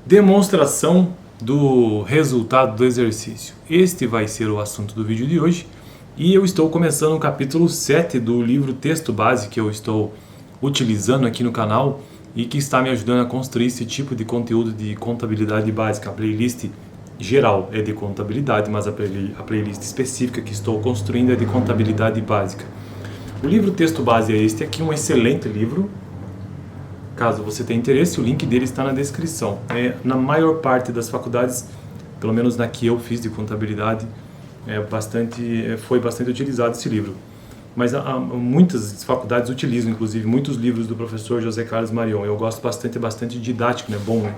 Demonstração do resultado do exercício. Este vai ser o assunto do vídeo de hoje e eu estou começando o capítulo 7 do livro Texto Base que eu estou utilizando aqui no canal e que está me ajudando a construir esse tipo de conteúdo de contabilidade básica. A playlist geral é de contabilidade, mas a playlist específica que estou construindo é de contabilidade básica. O livro Texto Base é este aqui, um excelente livro. Caso você tenha interesse, o link dele está na descrição. Na maior parte das faculdades, pelo menos na que eu fiz de contabilidade, foi bastante utilizado esse livro. Mas muitas faculdades utilizam, inclusive, muitos livros do professor José Carlos Marion. Eu gosto bastante, é bastante didático, né? Bom, né?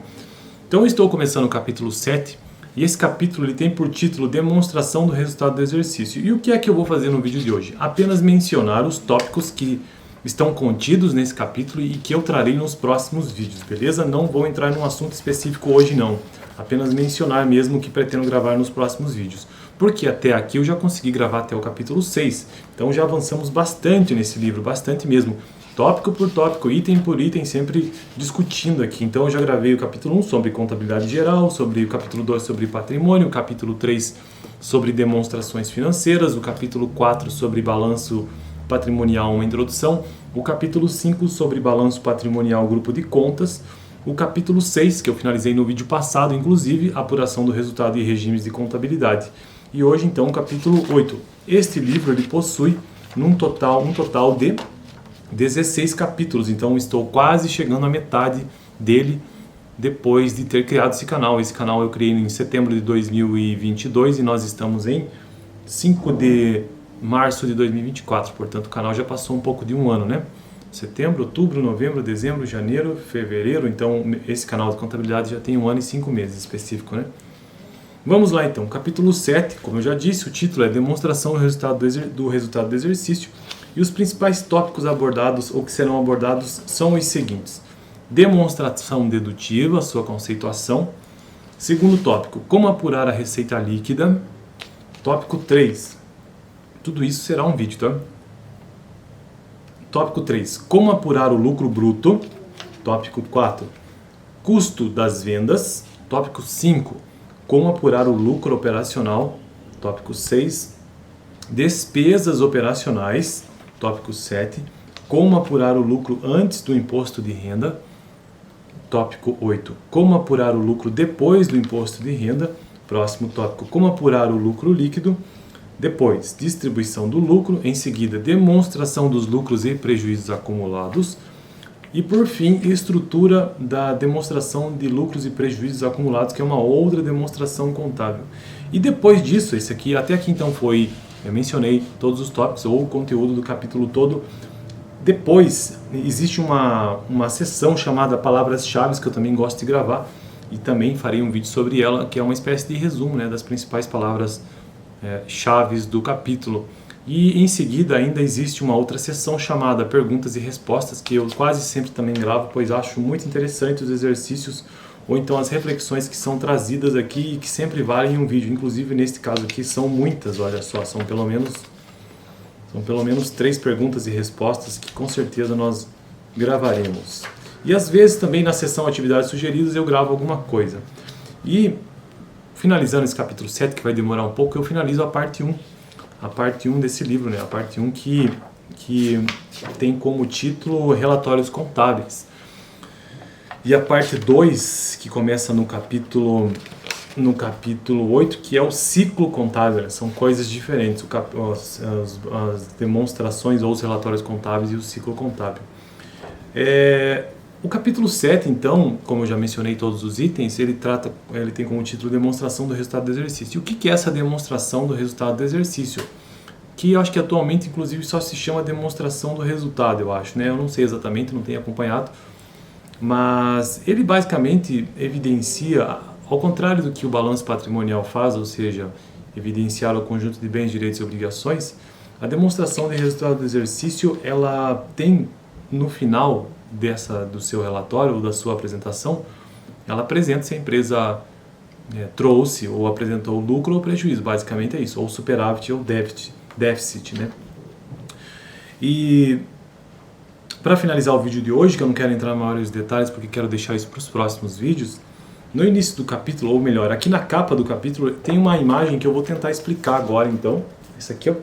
Então eu estou começando o capítulo 7, e esse capítulo ele tem por título Demonstração do resultado do exercício. E o que é que eu vou fazer no vídeo de hoje? Apenas mencionar os tópicos que estão contidos nesse capítulo e que eu trarei nos próximos vídeos, beleza? Não vou entrar num assunto específico hoje não, apenas mencionar mesmo o que pretendo gravar nos próximos vídeos. Porque até aqui eu já consegui gravar até o capítulo 6, então já avançamos bastante nesse livro, bastante mesmo. Tópico por tópico, item por item, sempre discutindo aqui. Então eu já gravei o capítulo 1 sobre contabilidade geral, sobre o capítulo 2 sobre patrimônio, o capítulo 3 sobre demonstrações financeiras, o capítulo 4 sobre balanço patrimonial, uma introdução, o capítulo 5 sobre balanço patrimonial, grupo de contas, o capítulo 6, que eu finalizei no vídeo passado, inclusive, apuração do resultado e regimes de contabilidade. E hoje, então, o capítulo 8. Este livro ele possui um total de 16 capítulos, então estou quase chegando à metade dele depois de ter criado esse canal. Esse canal eu criei em setembro de 2022 e nós estamos em 5 de março de 2024, portanto o canal já passou um pouco de um ano, né? Setembro, outubro, novembro, dezembro, janeiro, fevereiro, então esse canal de contabilidade já tem 1 ano e 5 meses específico, né? Vamos lá então, capítulo 7, como eu já disse, o título é Demonstração do resultado do exercício e os principais tópicos abordados ou que serão abordados são os seguintes: demonstração dedutiva, sua conceituação. Segundo tópico, como apurar a receita líquida. Tópico 3, tudo isso será um vídeo, tá? Tópico 3, como apurar o lucro bruto. Tópico 4, custo das vendas. Tópico 5, como apurar o lucro operacional. Tópico 6, despesas operacionais. Tópico 7, como apurar o lucro antes do imposto de renda. Tópico 8, como apurar o lucro depois do imposto de renda. Próximo tópico, como apurar o lucro líquido. Depois, distribuição do lucro, em seguida, demonstração dos lucros e prejuízos acumulados e, por fim, estrutura da demonstração de lucros e prejuízos acumulados, que é uma outra demonstração contábil. E depois disso, esse aqui, até aqui então eu mencionei todos os tópicos ou o conteúdo do capítulo todo. Depois, existe uma seção chamada Palavras-Chave, que eu também gosto de gravar e também farei um vídeo sobre ela, que é uma espécie de resumo, né, das principais palavras chaves do capítulo. E em seguida ainda existe uma outra seção chamada Perguntas e Respostas, que eu quase sempre também gravo, pois acho muito interessante os exercícios ou então as reflexões que são trazidas aqui e que sempre valem um vídeo. Inclusive neste caso aqui são muitas, olha só, são pelo menos 3 perguntas e respostas que com certeza nós gravaremos. E às vezes também na seção Atividades Sugeridas eu gravo alguma coisa. E finalizando esse capítulo 7, que vai demorar um pouco, eu finalizo a parte 1. A parte 1 desse livro, né? A parte 1 que tem como título Relatórios Contábeis. E a parte 2, que começa no capítulo 8, que é o ciclo contábil. São coisas diferentes, as demonstrações ou os relatórios contábeis e o ciclo contábil. O capítulo 7, então, como eu já mencionei todos os itens, ele tem como título Demonstração do Resultado do Exercício. E o que é essa demonstração do resultado do exercício? Que eu acho que atualmente, inclusive, só se chama demonstração do resultado, eu acho, né? Eu não sei exatamente, não tenho acompanhado, mas ele basicamente evidencia, ao contrário do que o balanço patrimonial faz, ou seja, evidenciar o conjunto de bens, direitos e obrigações, a demonstração de resultado do exercício, ela tem no final do seu relatório ou da sua apresentação, ela apresenta se a empresa trouxe ou apresentou lucro ou prejuízo, basicamente é isso, ou superávit ou déficit, né? E para finalizar o vídeo de hoje, que eu não quero entrar em maiores detalhes porque quero deixar isso para os próximos vídeos, No início do capítulo, ou melhor, aqui na capa do capítulo, tem uma imagem que eu vou tentar explicar agora, então. Essa aqui, ó.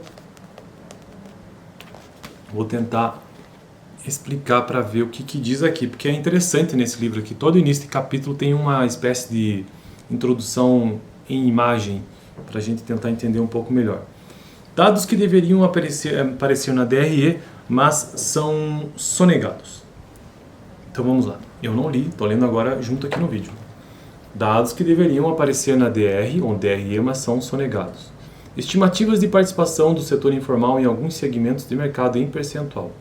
Vou tentar explicar para ver o que diz aqui, porque é interessante nesse livro aqui. Todo início de capítulo tem uma espécie de introdução em imagem, para a gente tentar entender um pouco melhor. Dados que deveriam aparecer na DRE, mas são sonegados. Então vamos lá. Eu não li, estou lendo agora junto aqui no vídeo. Dados que deveriam aparecer na DR ou DRE, mas são sonegados. Estimativas de participação do setor informal em alguns segmentos de mercado em percentual.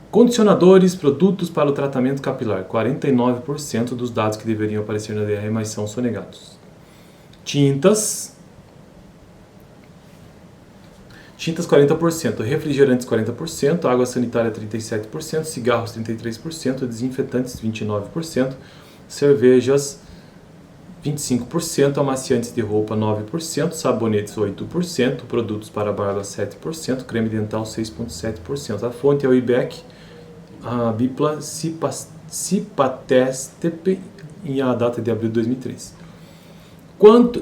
Condicionadores, produtos para o tratamento capilar. 49% dos dados que deveriam aparecer na DR, mas são sonegados. Tintas 40%, refrigerantes 40%, água sanitária 37%, cigarros 33%, desinfetantes 29%, cervejas 25%, amaciantes de roupa 9%, sabonetes 8%, produtos para barba 7%, creme dental 6,7%. A fonte é o IBEC, a Bipla Cipatestep e a data de abril de 2003.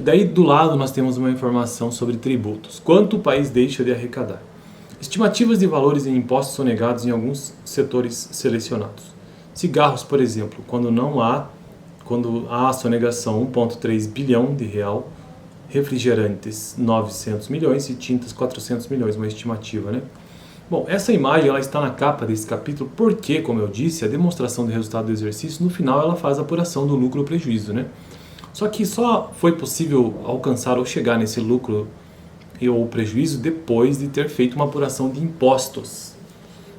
Daí do lado nós temos uma informação sobre tributos. Quanto o país deixa de arrecadar? Estimativas de valores em impostos sonegados em alguns setores selecionados. Cigarros, por exemplo, quando há sonegação 1,3 bilhão de real, refrigerantes 900 milhões e tintas 400 milhões, uma estimativa, né? Bom, essa imagem ela está na capa desse capítulo porque, como eu disse, a demonstração de resultado do exercício, no final ela faz a apuração do lucro ou prejuízo, né? Só que só foi possível alcançar ou chegar nesse lucro ou prejuízo depois de ter feito uma apuração de impostos.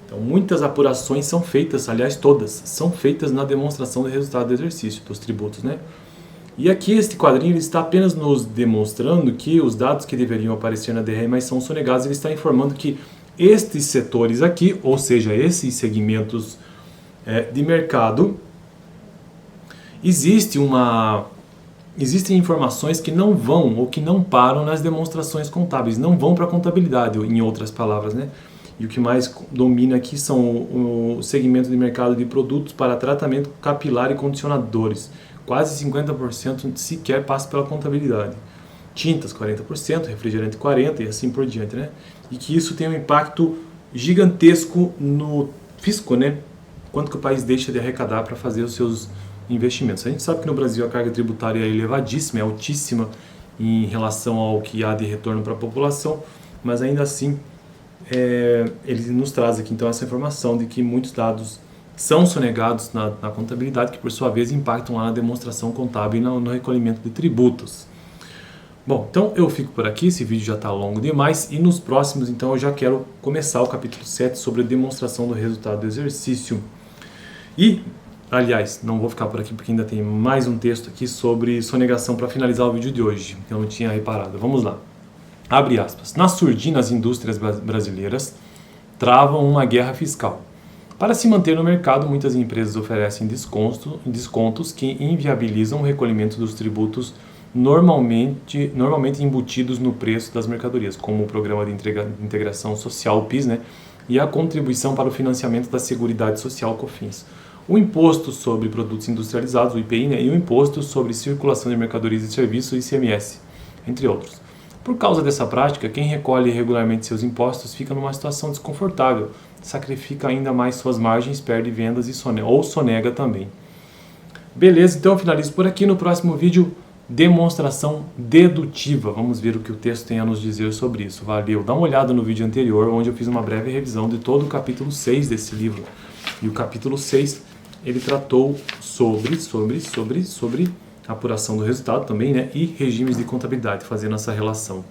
Então, muitas apurações são feitas, aliás, todas, são feitas na demonstração do resultado do exercício, dos tributos, né? E aqui este quadrinho ele está apenas nos demonstrando que os dados que deveriam aparecer na DRE, mas são sonegados, ele está informando que estes setores aqui, ou seja, esses segmentos de mercado, existem informações que não vão ou que não param nas demonstrações contábeis, não vão para a contabilidade, em outras palavras, né? E o que mais domina aqui são o segmento de mercado de produtos para tratamento capilar e condicionadores. Quase 50% sequer passa pela contabilidade. Tintas 40%, refrigerante 40% e assim por diante, né? E que isso tem um impacto gigantesco no fisco, né? Quanto que o país deixa de arrecadar para fazer os seus investimentos. A gente sabe que no Brasil a carga tributária é elevadíssima, é altíssima em relação ao que há de retorno para a população, mas ainda assim ele nos traz aqui então essa informação de que muitos dados são sonegados na contabilidade, que por sua vez impactam lá na demonstração contábil e no recolhimento de tributos. Bom, então eu fico por aqui, esse vídeo já está longo demais e nos próximos então eu já quero começar o capítulo 7 sobre a demonstração do resultado do exercício. E, aliás, não vou ficar por aqui porque ainda tem mais um texto aqui sobre sonegação para finalizar o vídeo de hoje, que eu não tinha reparado. Vamos lá. Abre aspas. Na surdina, as indústrias brasileiras travam uma guerra fiscal. Para se manter no mercado, muitas empresas oferecem descontos que inviabilizam o recolhimento dos tributos normalmente embutidos no preço das mercadorias, como o Programa de Integração Social, o PIS, né, e a contribuição para o financiamento da Seguridade Social, COFINS. O Imposto sobre Produtos Industrializados, o IPI, né, e o Imposto sobre Circulação de Mercadorias e Serviços, o ICMS, entre outros. Por causa dessa prática, quem recolhe regularmente seus impostos fica numa situação desconfortável, sacrifica ainda mais suas margens, perde vendas e sonega também. Beleza, então eu finalizo por aqui. No próximo vídeo, demonstração dedutiva. Vamos ver o que o texto tem a nos dizer sobre isso. Valeu! Dá uma olhada no vídeo anterior, onde eu fiz uma breve revisão de todo o capítulo 6 desse livro. E o capítulo 6, ele tratou sobre apuração do resultado também, né? E regimes de contabilidade, fazendo essa relação.